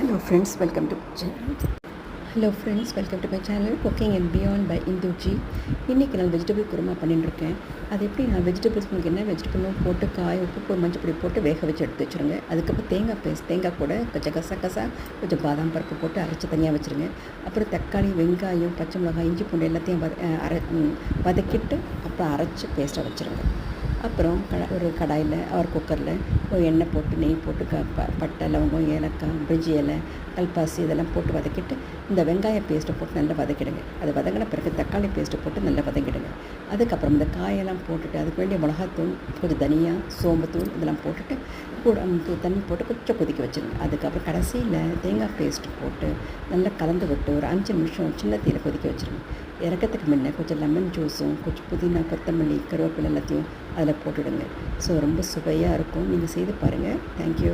Hello friends, welcome to my channel Cooking and Beyond by Induji. இன்றைக்கி நான் vegetable kurma பண்ணிட்டுருக்கேன். அது எப்படி நான் வெஜிடபிள்ஸ் உங்களுக்கு என்ன வெஜிடபிளும் போட்டு காய் உப்பு மஞ்சள் போட்டு வேக வச்சு எடுத்து வச்சுருங்க. அதுக்கப்புறம் தேங்காய் கூட கொஞ்சம் கசா கொஞ்சம் பாதாம் பருப்பு போட்டு அரைச்சி தனியாக வச்சுருங்க. அப்புறம் தக்காளி வெங்காயம் பச்சை மிளகாய் இஞ்சி பூண்டு எல்லாத்தையும் வதக்கிட்டு அப்புறம் அரைச்சி பேஸ்ட்டாக வச்சுருங்க. அப்புறம் ஒரு கடாயில் குக்கரில் ஒரு எண்ணெய் போட்டு நெய் போட்டு பட்டை லவங்கம் ஏலக்காய் பிரிஞ்சி இலை கல்பாசி இதெல்லாம் போட்டு வதக்கிட்டு இந்த வெங்காய பேஸ்ட்டை போட்டு நல்லா வதக்கிடுங்க. அது வதங்கின பிறகு தக்காளி பேஸ்ட்டை போட்டு நல்லா வதக்கிடுங்க. அதுக்கப்புறம் இந்த காயெல்லாம் போட்டுட்டு அதுக்கு வேண்டிய மிளகாத்தூள் கொஞ்சம் தனியா சோம்புத்தூள் இதெல்லாம் போட்டுட்டு கூட தண்ணி போட்டு கொஞ்சம் கொதிக்க வச்சுருங்க. அதுக்கப்புறம் கடைசியில் தேங்காய் பேஸ்ட்டு போட்டு நல்லா கலந்து விட்டு ஒரு 5 நிமிஷம் சின்ன தீயில் கொதிக்க வச்சுருங்க. இறக்கத்துக்கு முன்னே கொஞ்சம் லெமன் ஜூஸும் கொஞ்சம் புதினா கொத்தமல்லி கருவேப்பிலை எல்லாத்தையும் அதில் போட்டுவிடுங்க. ஸோ ரொம்ப சுவையாக இருக்கும். நீங்கள் செய்து பாருங்கள். தேங்க்யூ.